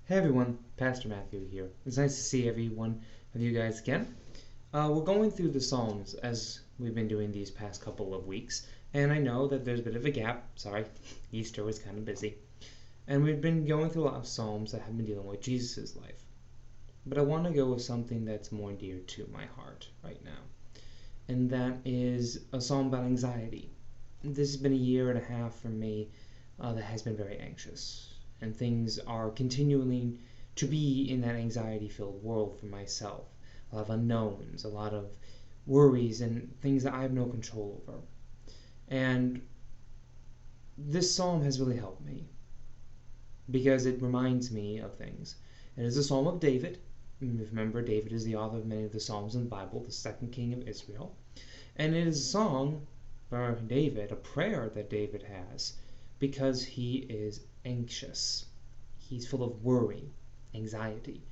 Hey everyone, Pastor Matthew here. It's nice to see every one of you guys again. We're going through the Psalms as we've been doing these past couple of weeks, and I know that there's a bit of a gap. Sorry, Easter was kind of busy. And we've been going through a lot of Psalms that have been dealing with Jesus' life. But I want to go with something that's more dear to my heart right now, and that is a psalm about anxiety. This has been a year and a half for me that has been very anxious. And things are continuing to be in that anxiety-filled world for myself. A lot of unknowns, a lot of worries, and things that I have no control over. And this psalm has really helped me because it reminds me of things. It is a psalm of David. Remember, David is the author of many of the psalms in the Bible, the second king of Israel. And it is a song for David, a prayer that David has, because he is anxious. He's full of worry, anxiety,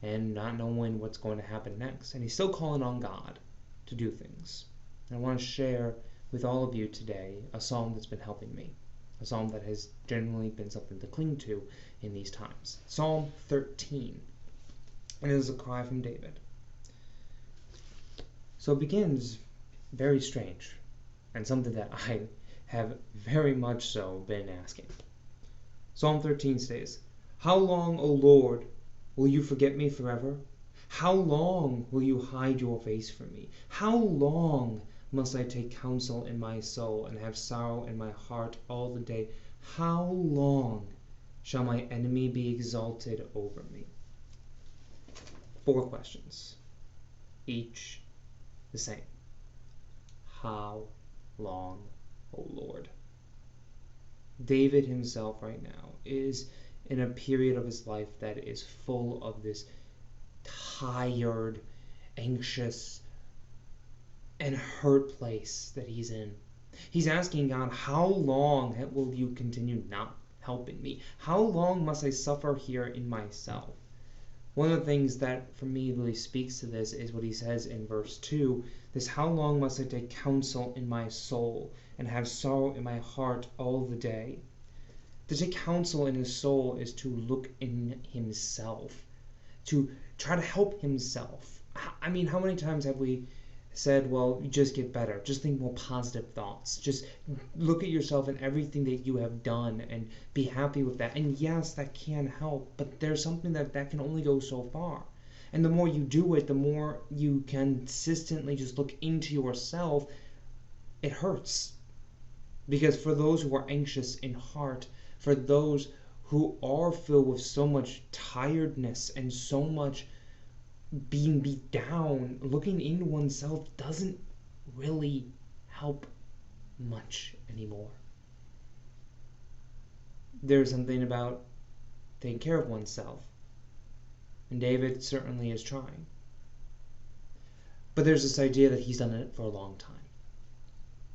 and not knowing what's going to happen next. And he's still calling on God to do things. And I want to share with all of you today a psalm that's been helping me, a psalm that has generally been something to cling to in these times. Psalm 13. And it is a cry from David. So it begins very strange, and something that I have very much so been asking. Psalm 13 says, "How long, O Lord, will you forget me forever? How long will you hide your face from me? How long must I take counsel in my soul and have sorrow in my heart all the day? How long shall my enemy be exalted over me?" 4 questions, each the same. How long, O Lord? David himself right now is in a period of his life that is full of this tired, anxious, and hurt place that he's in. He's asking God, how long will you continue not helping me? How long must I suffer here in myself? One of the things that for me really speaks to this is what he says in verse 2, this how long must I take counsel in my soul and have sorrow in my heart all the day? To take counsel in his soul is to look in himself, to try to help himself. I mean, how many times have we said, well, you just get better, just think more positive thoughts, just look at yourself and everything that you have done and be happy with that. And yes, that can help, but there's something that can only go so far. And the more you do it, the more you consistently just look into yourself, it hurts. Because for those who are anxious in heart, for those who are filled with so much tiredness and so much being beat down, looking into oneself doesn't really help much anymore. There's something about taking care of oneself, and David certainly is trying. But there's this idea that he's done it for a long time.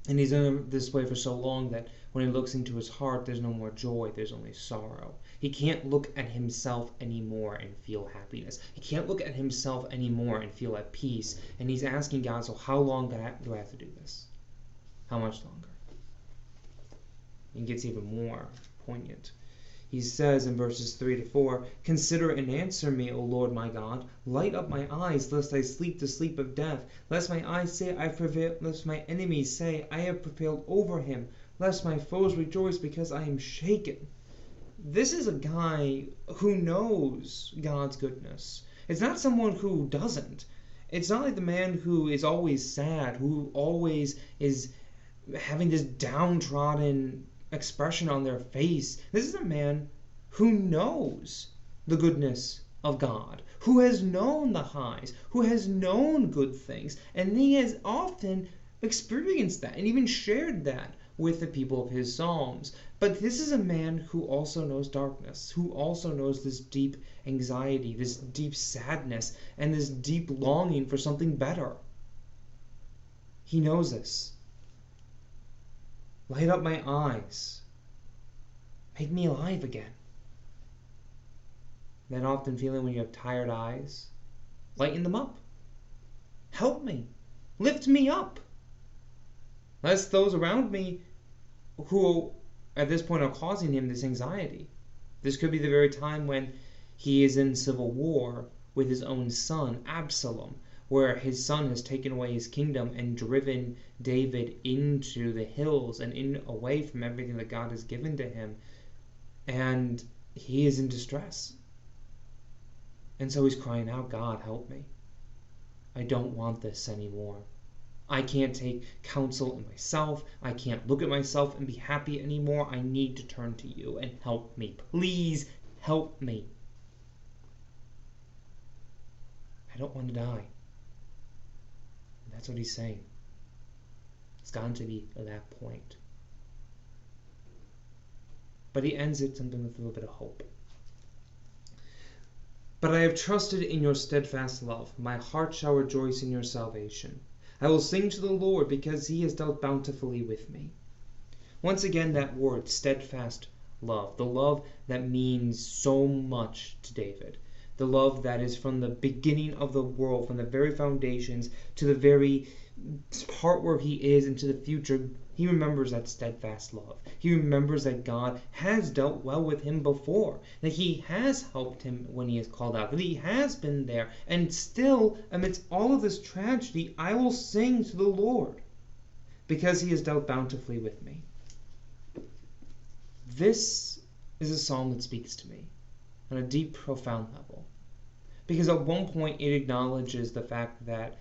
And he's done it this way for so long that when he looks into his heart, there's no more joy, there's only sorrow. He can't look at himself anymore and feel happiness. He can't look at himself anymore and feel at peace. And he's asking God, so how long do I have to do this? How much longer? It gets even more poignant. He says in verses 3-4, "Consider and answer me, O Lord my God. Light up my eyes, lest I sleep the sleep of death. Lest my eyes say I prevail, lest my enemies say I have prevailed over him. Lest my foes rejoice because I am shaken." This is a guy who knows God's goodness. It's not someone who doesn't. It's not like the man who is always sad, who always is having this downtrodden expression on their face. This is a man who knows the goodness of God, who has known the highs, who has known good things, and he has often experienced that and even shared that with the people of his psalms. But this is a man who also knows darkness, who also knows this deep anxiety, this deep sadness, and this deep longing for something better. He knows this. Light up my eyes. Make me alive again. That often feeling when you have tired eyes. Lighten them up. Help me. Lift me up. Lest those around me who at this point are causing him this anxiety. This could be the very time when He is in civil war with his own son, Absalom, where his son has taken away his kingdom and driven David into the hills and away from everything that God has given to him. And he is in distress. And so he's crying out, God, help me. I don't want this anymore. I can't take counsel in myself. I can't look at myself and be happy anymore. I need to turn to you and help me. Please help me. I don't want to die. And that's what he's saying. It's gotten to be at that point. But he ends it something with a little bit of hope. But I have trusted in your steadfast love. My heart shall rejoice in your salvation. I will sing to the Lord because he has dealt bountifully with me. Once again, that word, steadfast love. The love that means so much to David. The love that is from the beginning of the world, from the very foundations to the very part where he is into the future. He remembers that steadfast love. He remembers that God has dealt well with him before, that he has helped him when he is called out, that he has been there, and still, amidst all of this tragedy, I will sing to the Lord, because he has dealt bountifully with me. This is a psalm that speaks to me on a deep, profound level, because at one point it acknowledges the fact that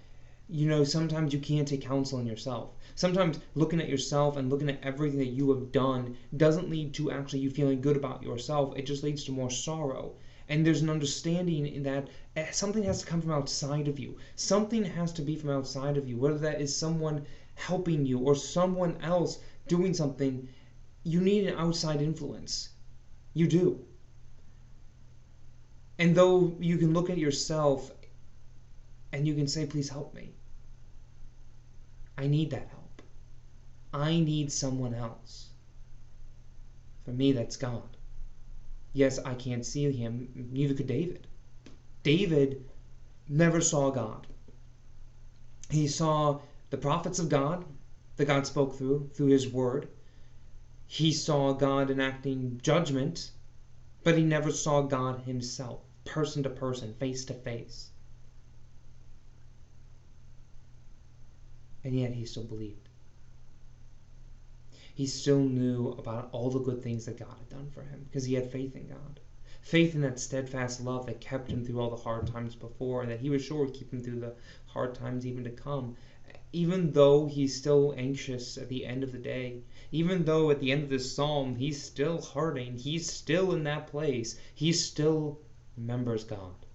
sometimes you can't take counsel in yourself. Sometimes looking at yourself and looking at everything that you have done doesn't lead to actually you feeling good about yourself. It just leads to more sorrow. And there's an understanding that something has to come from outside of you. Something has to be from outside of you, whether that is someone helping you or someone else doing something. You need an outside influence. You do. And though you can look at yourself and you can say, please help me. I need that help. I need someone else. For me, that's God. Yes, I can't see him. Neither could David. David never saw God. He saw the prophets of God that God spoke through his word. He saw God enacting judgment, but he never saw God himself, person to person, face to face. And yet he still believed. He still knew about all the good things that God had done for him because he had faith in God. Faith in that steadfast love that kept him through all the hard times before, and that he was sure would keep him through the hard times even to come. Even though he's still anxious at the end of the day, even though at the end of this psalm he's still hurting, he's still in that place, he still remembers God.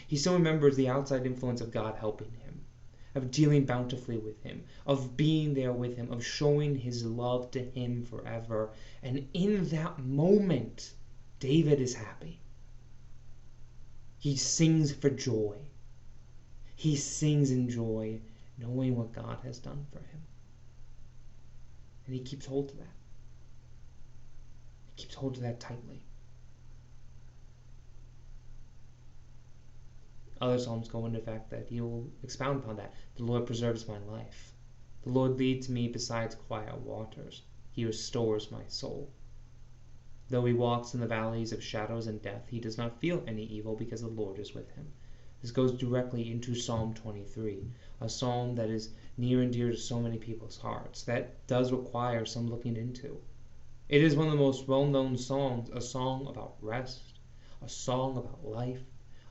He still remembers the outside influence of God helping him, of dealing bountifully with him, of being there with him, of showing his love to him forever. And in that moment, David is happy. He sings for joy. He sings in joy, knowing what God has done for him. And he keeps hold to that. He keeps hold to that tightly. Other psalms go into the fact that he will expound upon that. The Lord preserves my life. The Lord leads me beside quiet waters. He restores my soul. Though he walks in the valleys of shadows and death, he does not feel any evil because the Lord is with him. This goes directly into Psalm 23, a psalm that is near and dear to so many people's hearts, that does require some looking into. It is one of the most well-known songs, a song about rest, a song about life,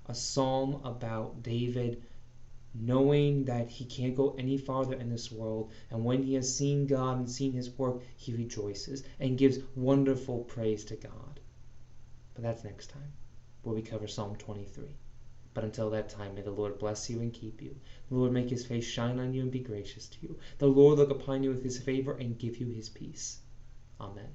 a psalm about David knowing that he can't go any farther in this world, and when he has seen God and seen his work, he rejoices and gives wonderful praise to God. But that's next time, where we cover Psalm 23. But until that time, may the Lord bless you and keep you. The Lord make his face shine on you and be gracious to you. The Lord look upon you with his favor and give you his peace. Amen.